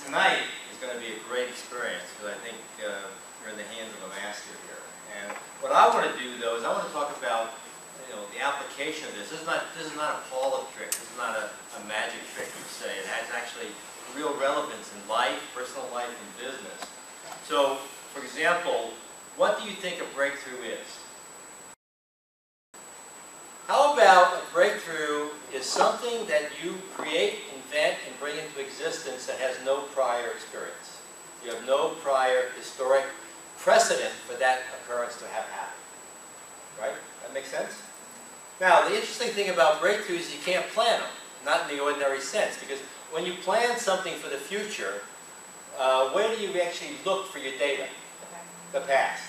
Tonight is going to be a great experience because I think you're in the hands of a master here. And what I want to do, though, is I want to talk about the application of this. This is not a Paula trick. This is not a magic trick, you say. It has actually real relevance in life, personal life, and business. So, for example, what do you think a breakthrough is? How about a breakthrough is something that you create, invent, and bring into existence that has no prior experience? You have no prior historic precedent for that occurrence to have happened. Right? That makes sense? Now, the interesting thing about breakthroughs is you can't plan them, not in the ordinary sense, because when you plan something for the future, where do you actually look for your data? The past.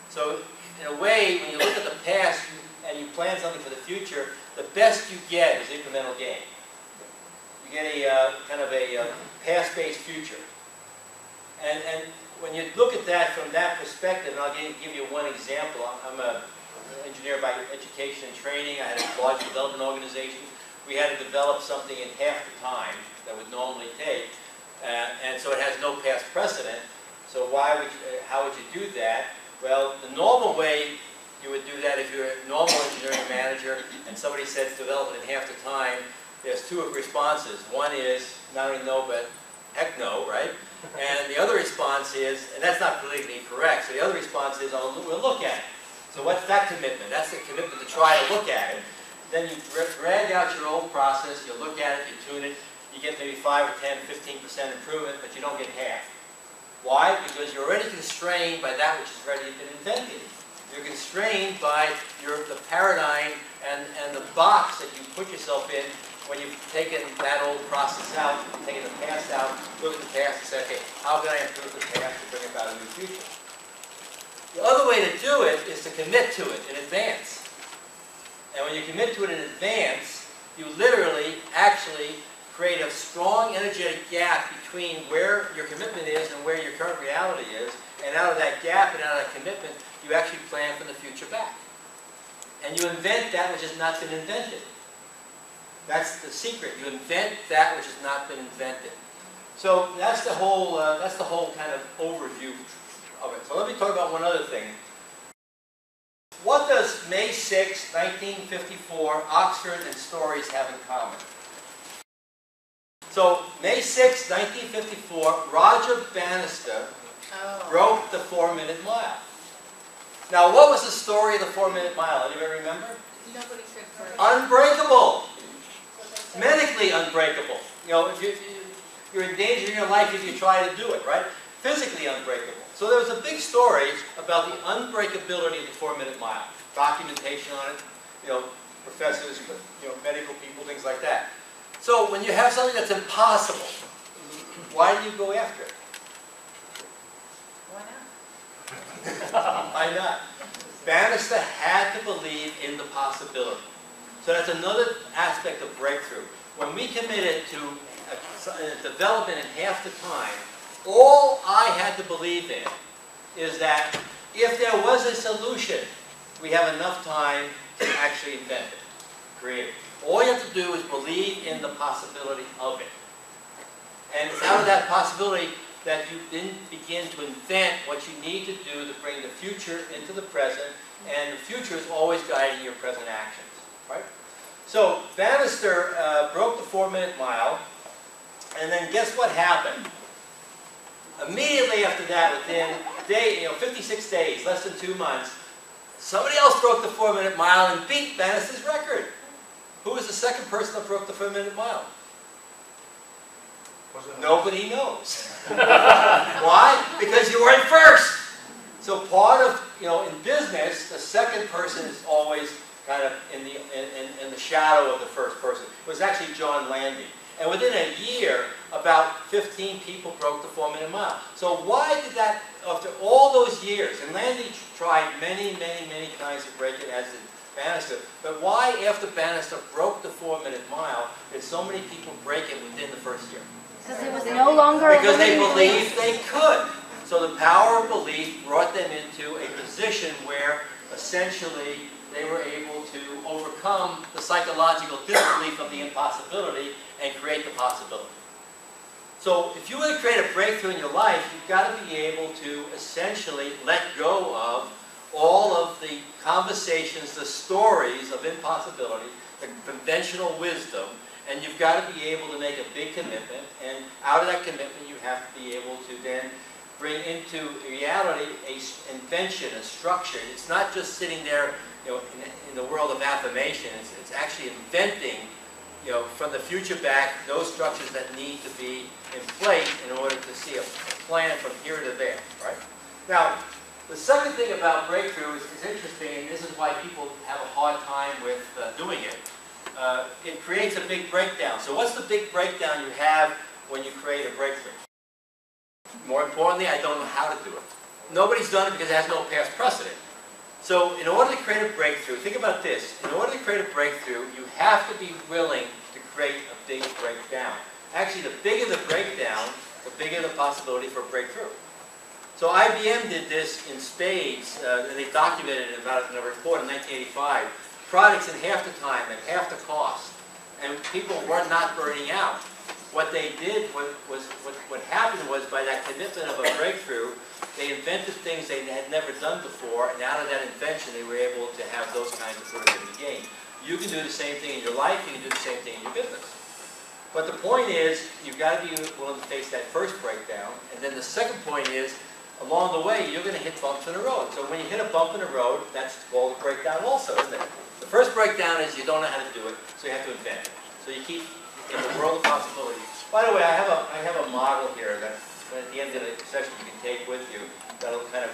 So, in a way, when you look at the past and you plan something for the future, the best you get is incremental gain. You get a kind of a past-based future. And when you look at that from that perspective, and I'll give you one example. I'm an engineer by education and training. I had a large development organization. We had to develop something in half the time that would normally take, and so it has no past precedent. So how would you do that? Well, the normal way you would do that if you're a normal engineering manager and somebody says develop it in half the time, there's two responses. One is not only no, but heck no, right? And the other response is, and that's not politically correct, so the other response is, we'll look at it. So what's that commitment? That's the commitment to try to look at it. Then you drag out your old process, you look at it, you tune it, you get maybe 5 or 10, 15% improvement, but you don't get half. Why? Because you're already constrained by that which has already been invented. You're constrained by the paradigm and the box that you put yourself in when you've taken that old process out, taken the past out, look at the past and say, okay, how can I improve the past to bring about a new future? The other way to do it is to commit to it in advance. And when you commit to it in advance, you literally actually create a strong energetic gap between where your commitment is and where your current reality is. And out of that gap and out of that commitment, you actually plan for the future back. And you invent that which has not been invented. That's the secret. You invent that which has not been invented. So that's the whole kind of overview of it. So let me talk about one other thing. What does May 6, 1954, Oxford and Stories have in common? So, May 6, 1954, Roger Bannister broke the 4-minute mile. Now, what was the story of the 4-minute mile? Anybody remember? Nobody said first. Unbreakable. Medically unbreakable. If you're in danger in your life if you try to do it, right? Physically unbreakable. So there was a big story about the unbreakability of the 4-minute mile. Documentation on it, professors, medical people, things like that. So when you have something that's impossible, why do you go after it? Why not? Why not? Bannister had to believe in the possibility. So that's another aspect of breakthrough. When we committed to a development in half the time, all I had to believe in is that if there was a solution, we have enough time to actually invent it, create it. All you have to do is believe in the possibility of it. And it's out of that possibility that you then begin to invent what you need to do to bring the future into the present, and the future is always guiding your present actions, right? So Bannister broke the 4-minute mile, and then guess what happened? Immediately after that, within 56 days, less than 2 months, somebody else broke the 4-minute mile and beat Bannister's record. Who was the second person that broke the 4-minute mile? Nobody knows. Why? Because you weren't first. So part of, in business, the second person is always kind of in the shadow of the first person. It was actually John Landy. And within a year, about 15 people broke the 4-minute mile. So why did that, after all those years, and Landy tried many times to break it, as did Bannister, but why after Bannister broke the 4-minute mile did so many people break it within the first year? Because it was no longer because they believed they could. So the power of belief brought them into a position where essentially they were able to overcome the psychological disbelief of the impossibility and create the possibility. So if you want to create a breakthrough in your life, you've got to be able to essentially let go of all of the conversations, the stories of impossibility, the conventional wisdom, and you've got to be able to make a big commitment, and out of that commitment you have to be able to then bring into reality an invention, a structure. It's not just sitting there, you know, in the world of affirmation. It's actually inventing, you know, from the future back, those structures that need to be in place in order to see a plan from here to there, right? Now, the second thing about breakthrough is interesting, and this is why people have a hard time with doing it. It creates a big breakdown. So what's the big breakdown you have when you create a breakthrough? More importantly, I don't know how to do it. Nobody's done it because it has no past precedent. So in order to create a breakthrough, think about this. In order to create a breakthrough, you have to be willing to create a big breakdown. Actually, the bigger the breakdown, the bigger the possibility for a breakthrough. So IBM did this in spades, and they documented it in a report in 1985. Products in half the time and half the cost. And people were not burning out. What they did was what happened was, by that commitment of a breakthrough, they invented things they had never done before, and out of that invention they were able to have those kinds of productivity gains. You can do the same thing in your life, you can do the same thing in your business. But the point is, you've got to be willing to face that first breakdown, and then the second point is, along the way, you're going to hit bumps in the road. So when you hit a bump in the road, that's called a breakdown also, isn't it? The first breakdown is you don't know how to do it, so you have to invent it. So you keep in the world of possibilities. By the way, I have a model here that at the end of the session you can take with you that'll kind of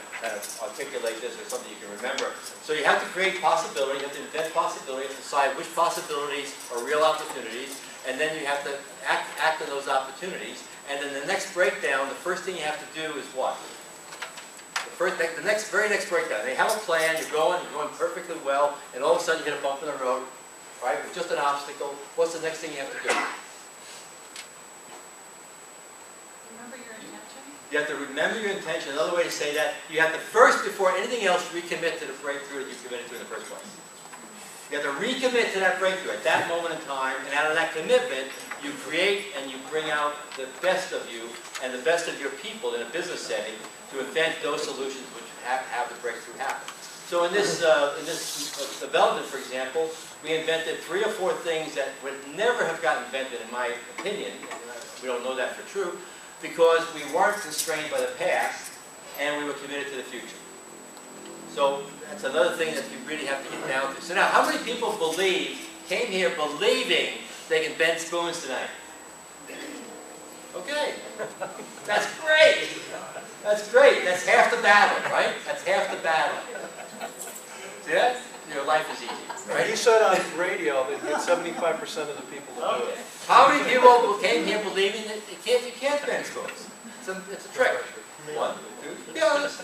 articulate this, or something you can remember. So you have to create possibility, you have to invent possibility, you have to decide which possibilities are real opportunities, and then you have to act on those opportunities. And then the next breakdown, the first thing you have to do is what? The very next breakdown. They have a plan, you're going perfectly well, and all of a sudden you hit a bump in the road, right? With just an obstacle. What's the next thing you have to do? Remember your intention? You have to remember your intention. Another way to say that, you have to first, before anything else, recommit to the breakthrough that you committed to in the first place. You have to recommit to that breakthrough at that moment in time, and out of that commitment, you create and you bring out the best of you and the best of your people in a business setting to invent those solutions which have the breakthrough happen. So in this development, for example, we invented 3 or 4 things that would never have gotten invented, in my opinion. We don't know that for true, because we weren't constrained by the past, and we were committed to the future. So that's another thing that you really have to get down to. So now, how many people came here believing they can bend spoons tonight? Okay, that's great. That's great. That's half the battle, right? That's half the battle. See that? Your life is easy, right? He said on radio that you get 75% of the people to do it. How many people came here believing that you can't bend spoons? It's a trick. 1, 2, be honest.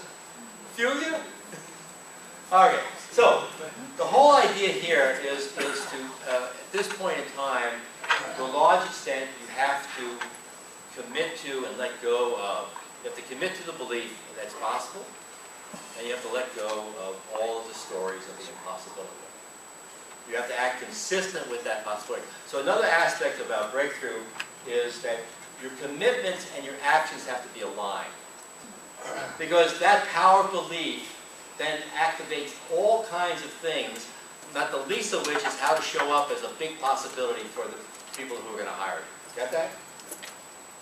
Few of you? Okay, so the whole idea here is to, at this point in time, to a large extent, you have to commit to and let go of. You have to commit to the belief that it's possible, and you have to let go of all of the stories of the impossibility. You have to act consistent with that possibility. So another aspect about breakthrough is that your commitments and your actions have to be aligned. Because that power of belief then activates all kinds of things, not the least of which is how to show up as a big possibility for the people who are going to hire you. Get that?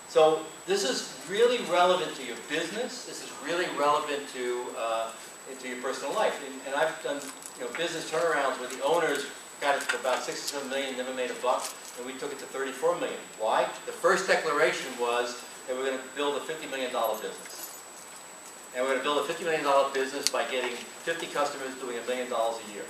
So this is really relevant to your business. This is really relevant to your personal life. And I've done business turnarounds where the owners got it to about 6 or 7 million, never made a buck, and we took it to 34 million. Why? The first declaration was that we're going to build a $50 million business. And we're going to build a $50 million business by getting 50 customers doing $1 million a year.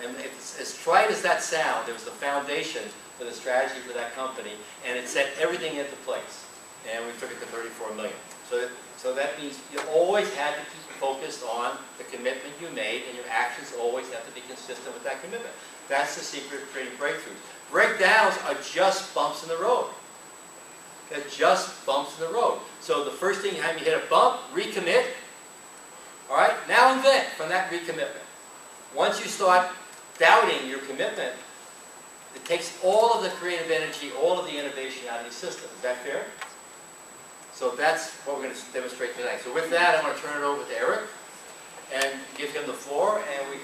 And as trite as that sounds, it was the foundation for the strategy for that company, and it set everything into place. And we took it to 34 million. So that means you always had to keep focused on the commitment you made, and your actions always have to be consistent with that commitment. That's the secret of creating breakthroughs. Breakdowns are just bumps in the road. They're just bumps in the road. So the first thing, you hit a bump, recommit. All right, now invent from that recommitment. Once you start doubting your commitment, it takes all of the creative energy, all of the innovation out of your system. Is that fair? So that's what we're going to demonstrate tonight. So with that, I'm going to turn it over to Eric and give him the floor, and we